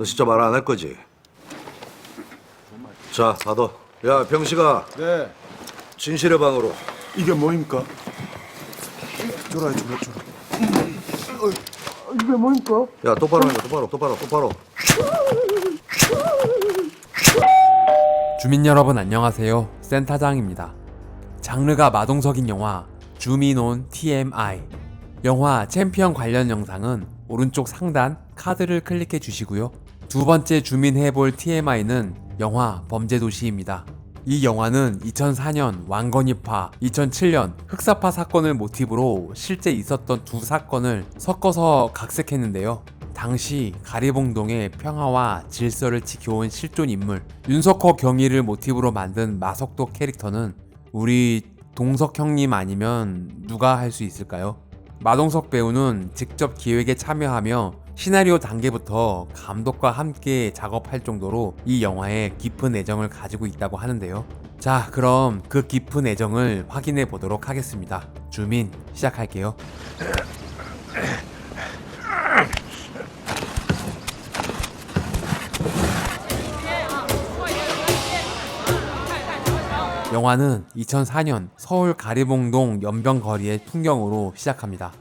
너 진짜 말 안 할 거지? 자, 닫어. 야, 병식아. 네. 진실의 방으로. 이게 뭐입니까? 졸아요, 졸아. 이게 뭐입니까? 야, 똑바로 해, 똑바로. 주민 여러분 안녕하세요. 센터장입니다. 장르가 마동석인 영화 주민 온 TMI. 영화 챔피언 관련 영상은 오른쪽 상단 카드를 클릭해 주시고요. 두 번째 주민해볼 TMI는 영화 범죄도시입니다. 이 영화는 2004년 왕건입파, 2007년 흑사파 사건을 모티브로 실제 있었던 두 사건을 섞어서 각색했는데요. 당시 가리봉동의 평화와 질서를 지켜온 실존 인물 윤석호 경위를 모티브로 만든 마석도 캐릭터는 우리 동석 형님 아니면 누가 할 수 있을까요? 마동석 배우는 직접 기획에 참여하며 시나리오 단계부터 감독과 함께 작업할 정도로 이 영화에 깊은 애정을 가지고 있다고 하는데요. 자, 그럼 그 깊은 애정을 확인해 보도록 하겠습니다. 주민 시작할게요. 영화는 2004년 서울 가리봉동 연변거리의 풍경으로 시작합니다.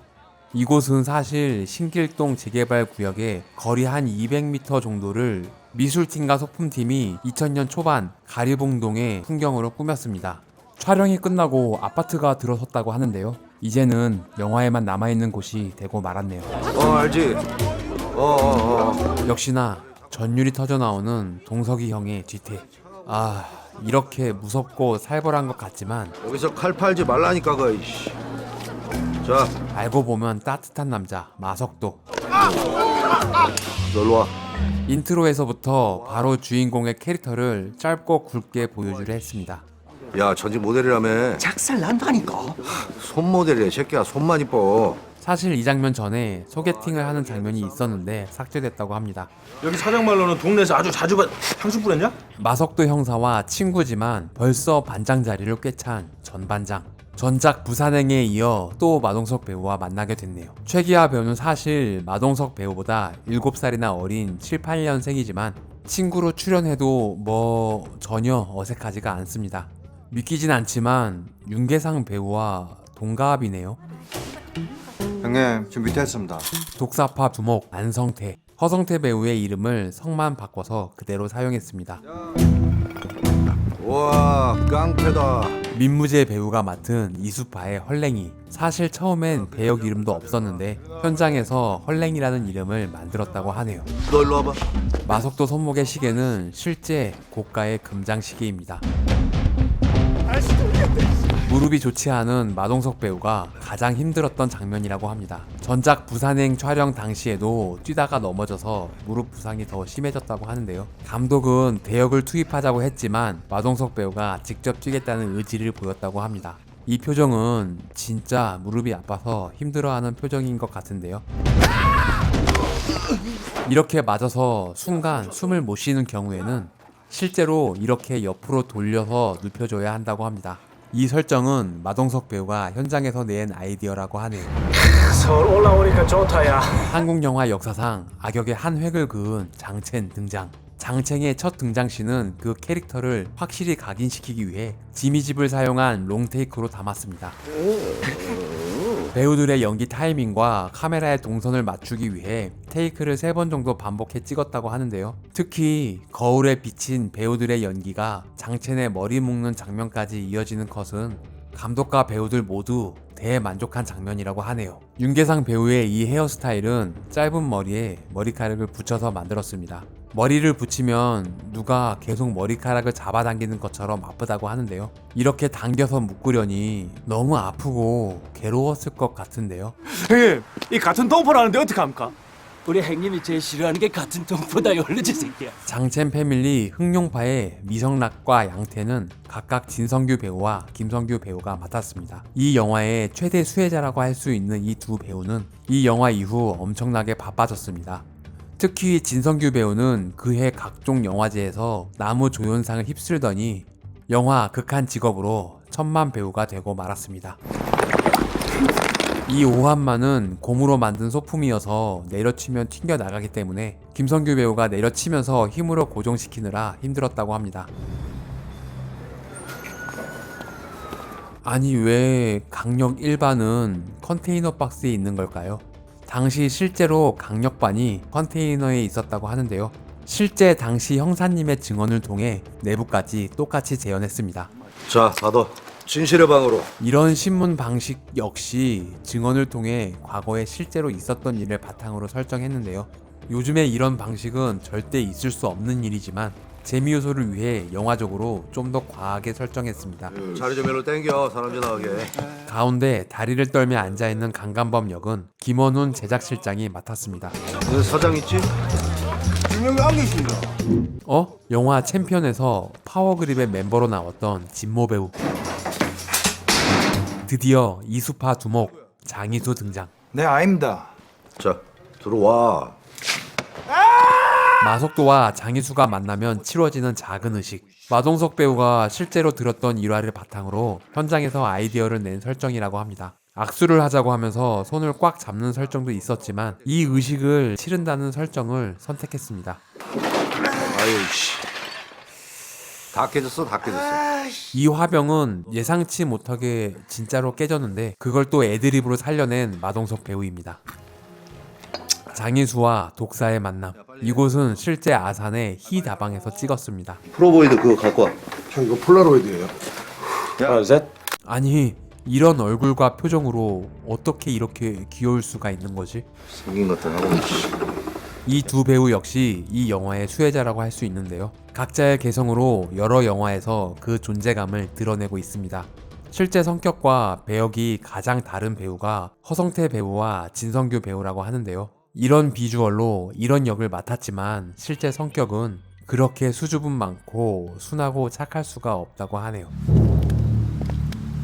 이곳은 사실 신길동 재개발 구역의 거리 한 200m 정도를 미술팀과 소품팀이 2000년 초반 가리봉동의 풍경으로 꾸몄습니다. 촬영이 끝나고 아파트가 들어섰다고 하는데요. 이제는 영화에만 남아있는 곳이 되고 말았네요. 알지? 역시나 전율이 터져나오는 동석이 형의 뒤태. 이렇게 무섭고 살벌한 것 같지만 여기서 칼 팔지 말라니까, 이씨. 자, 알고 보면 따뜻한 남자 마석도. 너 일로 와. 인트로에서부터 바로 주인공의 캐릭터를 짧고 굵게 보여주려 했습니다. 야, 전직 모델이라며. 작살 난다니까. 손 모델이야, 새끼야. 손만 이뻐. 사실 이 장면 전에 소개팅을 하는 장면이 있었는데 삭제됐다고 합니다. 여기 사장 말로는 동네에서 아주 자주 향수 뿌렸냐? 마석도 형사와 친구지만 벌써 반장 자리를 꿰찬 전반장. 전작 부산행에 이어 또 마동석 배우와 만나게 됐네요. 최기하 배우는 사실 마동석 배우보다 7살이나 어린 7, 8년생이지만 친구로 출연해도 전혀 어색하지가 않습니다. 믿기진 않지만 윤계상 배우와 동갑이네요. 형님, 준비됐습니다. 독사파 두목 안성태, 허성태 배우의 이름을 성만 바꿔서 그대로 사용했습니다. 와, 깡패다. 민무재 배우가 맡은 이수파의 헐랭이. 사실 처음엔 배역 이름도 없었는데 현장에서 헐랭이라는 이름을 만들었다고 하네요. 너 일로 와봐. 마석도 손목의 시계는 실제 고가의 금장 시계입니다. 무릎이 좋지 않은 마동석 배우가 가장 힘들었던 장면이라고 합니다. 전작 부산행 촬영 당시에도 뛰다가 넘어져서 무릎 부상이 더 심해졌다고 하는데요. 감독은 대역을 투입하자고 했지만 마동석 배우가 직접 뛰겠다는 의지를 보였다고 합니다. 이 표정은 진짜 무릎이 아파서 힘들어하는 표정인 것 같은데요. 이렇게 맞아서 순간 숨을 못 쉬는 경우에는 실제로 이렇게 옆으로 돌려서 눕혀줘야 한다고 합니다. 이 설정은 마동석 배우가 현장에서 낸 아이디어라고 하네요. 서울 올라오니까 좋다야. 한국 영화 역사상 악역의 한 획을 그은 장첸 등장. 장첸의 첫 등장시는 그 캐릭터를 확실히 각인시키기 위해 지미집을 사용한 롱테이크로 담았습니다. 배우들의 연기 타이밍과 카메라의 동선을 맞추기 위해 테이크를 3번 정도 반복해 찍었다고 하는데요. 특히 거울에 비친 배우들의 연기가 장첸의 머리 묶는 장면까지 이어지는 컷은 감독과 배우들 모두 대만족한 장면이라고 하네요. 윤계상 배우의 이 헤어스타일은 짧은 머리에 머리카락을 붙여서 만들었습니다. 머리를 붙이면 누가 계속 머리카락을 잡아당기는 것처럼 아프다고 하는데요. 이렇게 당겨서 묶으려니 너무 아프고 괴로웠을 것 같은데요. 형님, 이 같은 똥포라는데 어떡합니까? 우리 형님이 제일 싫어하는 게 같은 동포다 열르지 새끼야. 장첸 패밀리 흥룡파의 미성락과 양태는 각각 진성규 배우와 김성규 배우가 맡았습니다. 이 영화의 최대 수혜자라고 할 수 있는 이 두 배우는 이 영화 이후 엄청나게 바빠졌습니다. 특히 진성규 배우는 그해 각종 영화제에서 나무조연상을 휩쓸더니 영화 극한 직업으로 천만 배우가 되고 말았습니다. 이 오한마는 고무로 만든 소품이어서 내려치면 튕겨나가기 때문에 김성규 배우가 내려치면서 힘으로 고정시키느라 힘들었다고 합니다. 아니 왜 강력 일반은 컨테이너 박스에 있는 걸까요? 당시 실제로 강력반이 컨테이너에 있었다고 하는데요. 실제 당시 형사님의 증언을 통해 내부까지 똑같이 재현했습니다. 자, 받아. 진실의 방으로. 이런 신문 방식 역시 증언을 통해 과거에 실제로 있었던 일을 바탕으로 설정했는데요. 요즘에 이런 방식은 절대 있을 수 없는 일이지만 재미 요소를 위해 영화적으로 좀 더 과하게 설정했습니다. 자리 좀 일로 땡겨. 사람 좀 나가게. 가운데 다리를 떨며 앉아있는 강간범 역은 김원훈 제작실장이 맡았습니다. 오늘 사장 있지? 분명히 안 계십니다. 영화 챔피언에서 파워그립의 멤버로 나왔던 진모 배우. 드디어 이수파 두목 장이수 등장. 네, 아닙니다. 자, 들어와. 마석도와 장이수가 만나면 치러지는 작은 의식. 마동석 배우가 실제로 들었던 일화를 바탕으로 현장에서 아이디어를 낸 설정이라고 합니다. 악수를 하자고 하면서 손을 꽉 잡는 설정도 있었지만 이 의식을 치른다는 설정을 선택했습니다. 아유 씨. 다 깨졌어. 이 화병은 예상치 못하게 진짜로 깨졌는데 그걸 또 애드립으로 살려낸 마동석 배우입니다. 장희수와 독사의 만남. 이곳은 실제 아산의 히 다방에서 찍었습니다. 프로보이드 그거 갖고 와. 형 이거 폴라로이드예요. 하나, 셋. 아니 이런 얼굴과 표정으로 어떻게 이렇게 귀여울 수가 있는 거지? 생긴 것들 하고. 이 두 배우 역시 이 영화의 수혜자라고 할 수 있는데요. 각자의 개성으로 여러 영화에서 그 존재감을 드러내고 있습니다. 실제 성격과 배역이 가장 다른 배우가 허성태 배우와 진성규 배우라고 하는데요. 이런 비주얼로 이런 역을 맡았지만 실제 성격은 그렇게 수줍음 많고 순하고 착할 수가 없다고 하네요.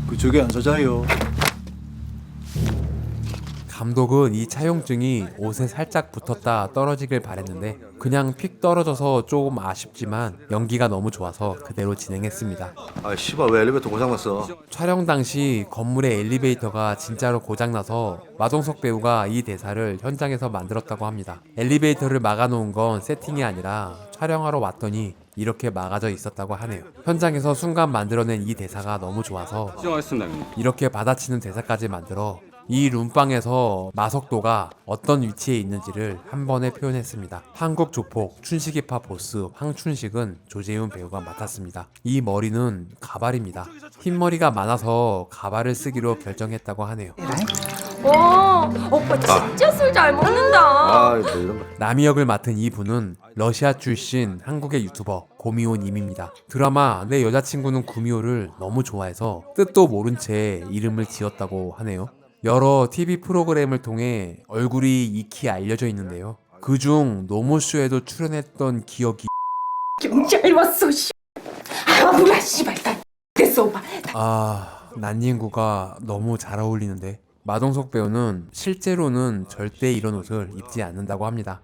그쪽에 안 서자요. 감독은 이 차용증이 옷에 살짝 붙었다 떨어지길 바랬는데 그냥 픽 떨어져서 조금 아쉽지만 연기가 너무 좋아서 그대로 진행했습니다. 아 씨발 왜 엘리베이터 고장났어? 촬영 당시 건물의 엘리베이터가 진짜로 고장나서 마동석 배우가 이 대사를 현장에서 만들었다고 합니다. 엘리베이터를 막아놓은 건 세팅이 아니라 촬영하러 왔더니 이렇게 막아져 있었다고 하네요. 현장에서 순간 만들어낸 이 대사가 너무 좋아서 이렇게 받아치는 대사까지 만들어 이 룸빵에서 마석도가 어떤 위치에 있는지를 한 번에 표현했습니다. 한국 조폭 춘식이파 보스 황춘식은 조재훈 배우가 맡았습니다. 이 머리는 가발입니다. 흰머리가 많아서 가발을 쓰기로 결정했다고 하네요. 와, 오빠 진짜 술 잘 먹는다. 아, 뭐 이런 거. 남이 역을 맡은 이분은 러시아 출신 한국의 유튜버 고미호님입니다. 드라마 내 여자친구는 구미호를 너무 좋아해서 뜻도 모른 채 이름을 지었다고 하네요. 여러 TV 프로그램을 통해 얼굴이 익히 알려져 있는데요. 그중 노모쇼에도 출연했던 기억이 경찰 왔어, 씨. 아, 뭐야, 씨발. 됐어, 오빠. 난닝구가 너무 잘 어울리는데 마동석 배우는 실제로는 절대 이런 옷을 입지 않는다고 합니다.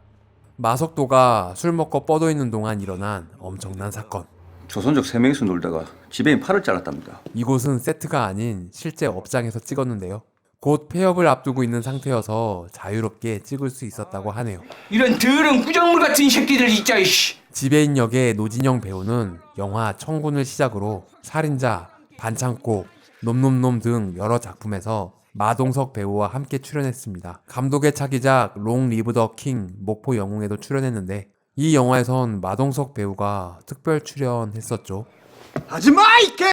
마석도가 술 먹고 뻗어 있는 동안 일어난 엄청난 사건. 조선족 3명이서 놀다가 지배인 팔을 잘랐답니다. 이곳은 세트가 아닌 실제 업장에서 찍었는데요. 곧 폐업을 앞두고 있는 상태여서 자유롭게 찍을 수 있었다고 하네요. 이런 더러운 구정물 같은 새끼들 진짜 이씨. 지배인 역의 노진영 배우는 영화 청군을 시작으로 살인자, 반창고, 놈놈놈 등 여러 작품에서 마동석 배우와 함께 출연했습니다. 감독의 차기작 롱 리브 더 킹 목포 영웅에도 출연했는데 이 영화에선 마동석 배우가 특별 출연했었죠. 하지마 이 개.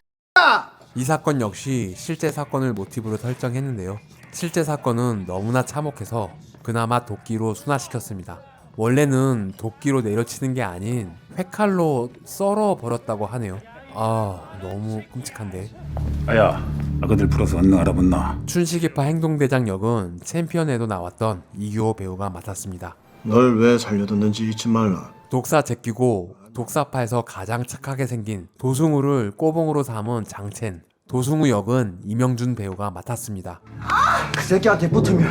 이 사건 역시 실제 사건을 모티브로 설정했는데요. 실제 사건은 너무나 참혹해서 그나마 도끼로 순화시켰습니다. 원래는 도끼로 내려치는 게 아닌 회칼로 썰어 버렸다고 하네요. 너무 끔찍한데. 아야, 아그들 풀어서 언능 알아봤나? 춘식이파 행동대장 역은 챔피언에도 나왔던 이규호 배우가 맡았습니다. 널 왜 살려뒀는지 잊지 말라. 독사 제끼고 독사파에서 가장 착하게 생긴 도승우를 꼬봉으로 삼은 장첸, 도승우 역은 이명준 배우가 맡았습니다. 그 새끼한테 붙으면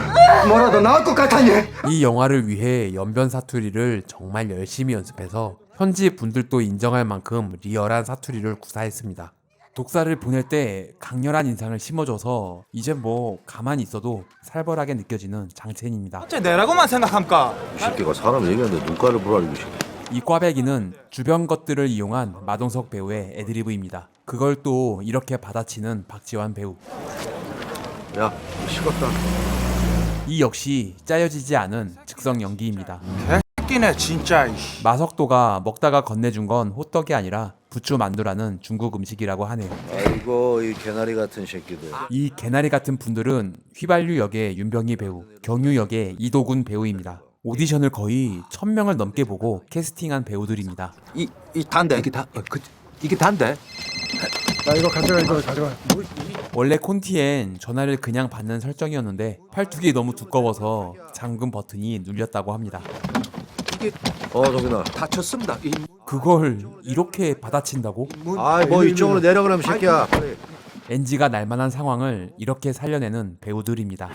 뭐라도 나올 것 같아니. 이 영화를 위해 연변 사투리를 정말 열심히 연습해서 현지 분들도 인정할 만큼 리얼한 사투리를 구사했습니다. 독사를 보낼 때 강렬한 인상을 심어줘서 이제 뭐 가만히 있어도 살벌하게 느껴지는 장첸입니다. 어째 내라고만 생각함까? 이 새끼가 사람 얘기하는데 눈가를 부라리고 싶어. 이 꽈배기는 주변 것들을 이용한 마동석 배우의 애드리브입니다. 그걸 또 이렇게 받아치는 박지환 배우. 야, 식었다. 이 역시 짜여지지 않은 즉석 연기입니다. 끼네 진짜. 마석도가 먹다가 건네준 건 호떡이 아니라 부추 만두라는 중국 음식이라고 하네요. 아이고 이 개나리 같은 새끼들. 이 개나리 같은 분들은 휘발유 역의 윤병희 배우, 경유 역의 이도군 배우입니다. 오디션을 거의 1000명을 넘게 보고 캐스팅한 배우들입니다. 이 단데. 이게 단데. 나 이거 가져가. 원래 콘티엔 전화를 그냥 받는 설정이었는데 팔뚝이 너무 두꺼워서 잠금 버튼이 눌렸다고 합니다. 저기나. 다쳤습니다. 그걸 이렇게 받아친다고? 아이 뭐 이쪽으로 내려 그러면 새끼야. 빨리. NG가 날만한 상황을 이렇게 살려내는 배우들입니다.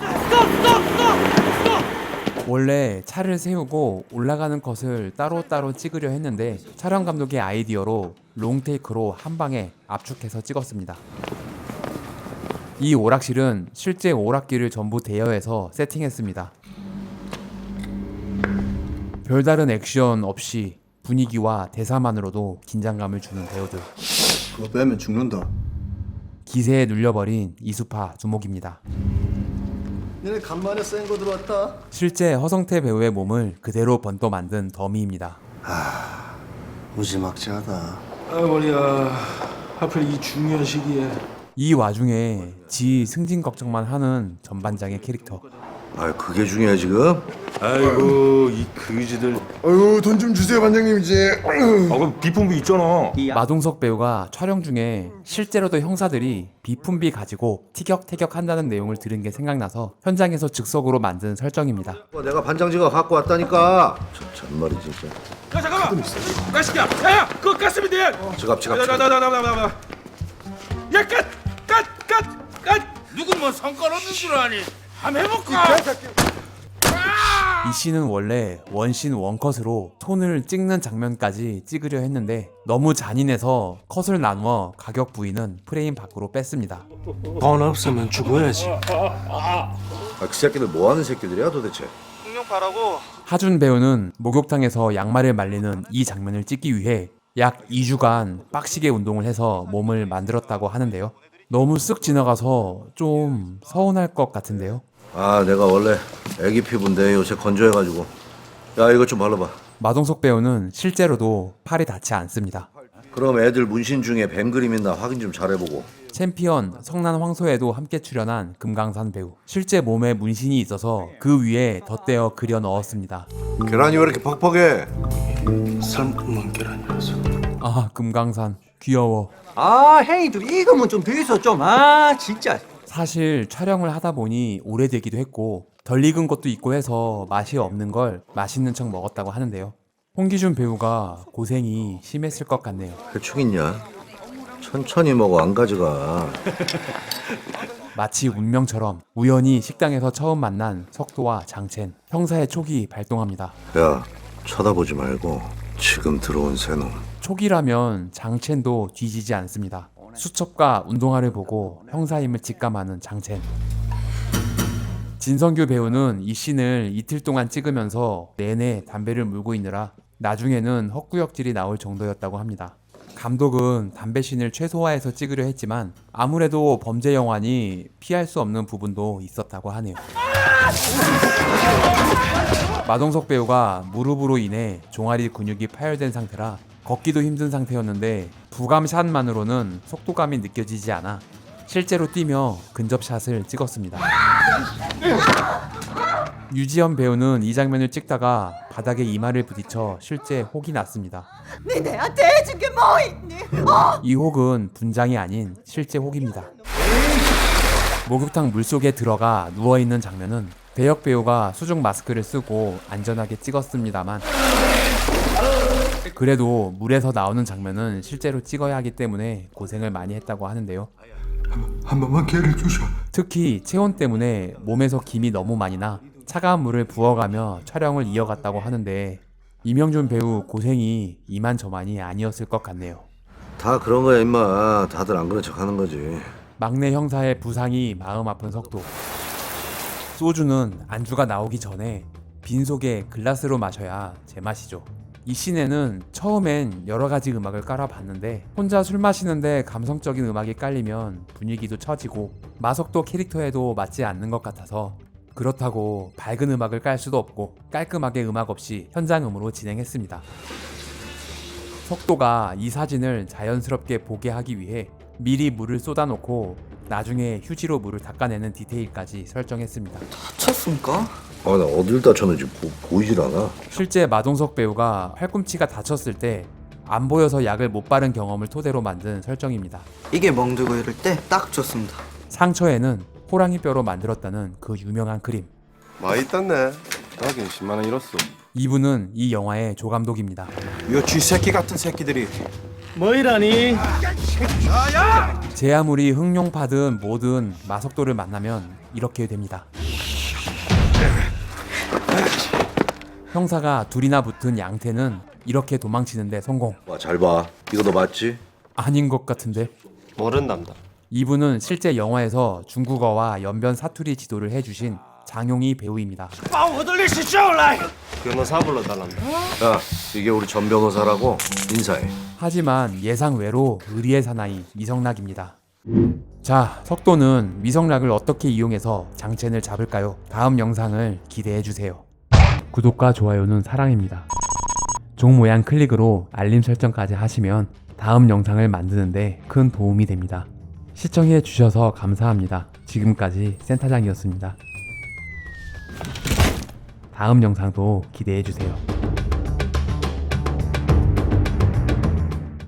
원래 차를 세우고 올라가는 컷을 따로따로 찍으려 했는데 촬영 감독의 아이디어로 롱테이크로 한 방에 압축해서 찍었습니다. 이 오락실은 실제 오락기를 전부 대여해서 세팅했습니다. 별다른 액션 없이 분위기와 대사만으로도 긴장감을 주는 배우들. 그거 빼면 죽는다. 기세에 눌려버린 이수파 두목입니다. 너네 간만에 센 거 들어왔다. 실제 허성태 배우의 몸을 그대로 번떠 만든 더미입니다. 무지막지하다. 아 머리야. 하필 이 중요한 시기에. 이 와중에 지 승진 걱정만 하는 전반장의 캐릭터. 아 그게 중요해 지금? 아이고 이 그지들. 아유 돈 좀 주세요 반장님 이제. 그럼 비품비 있잖아. 마동석 배우가 촬영 중에 실제로도 형사들이 비품비 가지고 티격태격 한다는 내용을 들은 게 생각나서 현장에서 즉석으로 만든 설정입니다. 내가 반장지가 갖고 왔다니까. 참말이 진짜. 야 잠깐만. 가시야. 야야 그거 가스면 돼. 지갑. 나나나나나나. 야 갓. 누구 뭐 성깔 없는 줄 아니? 한번 해볼까? 이 씬은 원래 원씬 원컷으로 손을 찍는 장면까지 찍으려 했는데 너무 잔인해서 컷을 나누어 가격 부위는 프레임 밖으로 뺐습니다. 돈 없으면 죽어야지. 그 새끼들 뭐 하는 새끼들이야 도대체? 하준 배우는 목욕탕에서 양말을 말리는 이 장면을 찍기 위해 약 2주간 빡시게 운동을 해서 몸을 만들었다고 하는데요. 너무 쓱 지나가서 좀 서운할 것 같은데요. 아 내가 원래 애기 피부인데 요새 건조해가지고. 야 이것 좀 발라봐. 마동석 배우는 실제로도 팔이 닿지 않습니다. 그럼 애들 문신 중에 뱀 그림 있나 확인 좀 잘해보고. 챔피언 성난 황소에도 함께 출연한 금강산 배우. 실제 몸에 문신이 있어서 그 위에 덧대어 그려 넣었습니다. 계란이 왜 이렇게 퍽퍽해? 삶은 계란이라서. 아 금강산 귀여워. 아 행이들 이거면 좀 비서 좀. 아 진짜. 사실 촬영을 하다 보니 오래되기도 했고 덜 익은 것도 있고 해서 맛이 없는 걸 맛있는 척 먹었다고 하는데요. 홍기준 배우가 고생이 심했을 것 같네요. 해충 있냐? 천천히 먹어 안 가져가. 마치 운명처럼 우연히 식당에서 처음 만난 석도와 장첸. 형사의 촉이 발동합니다. 야 쳐다보지 말고 지금 들어온 새놈. 촉이라면 장첸도 뒤지지 않습니다. 수첩과 운동화를 보고 형사임을 직감하는 장첸. 진성규 배우는 이 씬을 이틀 동안 찍으면서 내내 담배를 물고 있느라 나중에는 헛구역질이 나올 정도였다고 합니다. 감독은 담배 씬을 최소화해서 찍으려 했지만 아무래도 범죄 영화니 피할 수 없는 부분도 있었다고 하네요. 마동석 배우가 무릎으로 인해 종아리 근육이 파열된 상태라 걷기도 힘든 상태였는데 부감샷만으로는 속도감이 느껴지지 않아 실제로 뛰며 근접샷을 찍었습니다. 유지연 배우는 이 장면을 찍다가 바닥에 이마를 부딪혀 실제 혹이 났습니다. 네 내한테 해준 게 뭐 있니? 이 혹은 분장이 아닌 실제 혹입니다. 목욕탕 물속에 들어가 누워있는 장면은 배역 배우가 수중 마스크를 쓰고 안전하게 찍었습니다만 그래도 물에서 나오는 장면은 실제로 찍어야 하기 때문에 고생을 많이 했다고 하는데요. 한 번만 기회를 주셔. 특히 체온 때문에 몸에서 김이 너무 많이 나 차가운 물을 부어가며 촬영을 이어갔다고 하는데 이명준 배우 고생이 이만저만이 아니었을 것 같네요. 다 그런 거야 임마. 다들 안 그런 척 하는 거지. 막내 형사의 부상이 마음 아픈 석도. 소주는 안주가 나오기 전에 빈속에 글라스로 마셔야 제맛이죠. 이 씬에는 처음엔 여러 가지 음악을 깔아봤는데 혼자 술 마시는데 감성적인 음악이 깔리면 분위기도 처지고 마석도 캐릭터에도 맞지 않는 것 같아서 그렇다고 밝은 음악을 깔 수도 없고 깔끔하게 음악 없이 현장음으로 진행했습니다. 석도가 이 사진을 자연스럽게 보게 하기 위해 미리 물을 쏟아놓고 나중에 휴지로 물을 닦아내는 디테일까지 설정했습니다. 다쳤습니까? 아, 나 어딜 다쳤는지 보이질 않아. 실제 마동석 배우가 팔꿈치가 다쳤을 때 안 보여서 약을 못 바른 경험을 토대로 만든 설정입니다. 이게 멍들고 이럴 때 딱 좋습니다. 상처에는 호랑이 뼈로 만들었다는 그 유명한 그림. 많이 땄네. 하긴 10만 원 잃었어. 이분은 이 영화의 조감독입니다. 이 쥐새끼 같은 새끼들이. 뭐이라니? 제 아무리 흑룡파든 뭐든 마석도를 만나면 이렇게 됩니다. 형사가 둘이나 붙은 양태는 이렇게 도망치는데 성공. 와, 잘 봐. 이거 너 맞지? 아닌 것 같은데. 모른답니다. 이분은 실제 영화에서 중국어와 연변 사투리 지도를 해주신 장용희 배우입니다. 변호사 불러달랍니다. 야, 이게 우리 전 변호사라고 인사해. 하지만 예상 외로 의리의 사나이 미성락입니다. 자, 석도는 미성락을 어떻게 이용해서 장첸을 잡을까요? 다음 영상을 기대해주세요. 구독과 좋아요는 사랑입니다. 종 모양 클릭으로 알림 설정까지 하시면 다음 영상을 만드는데 큰 도움이 됩니다. 시청해 주셔서 감사합니다. 지금까지 센터장이었습니다. 다음 영상도 기대해 주세요.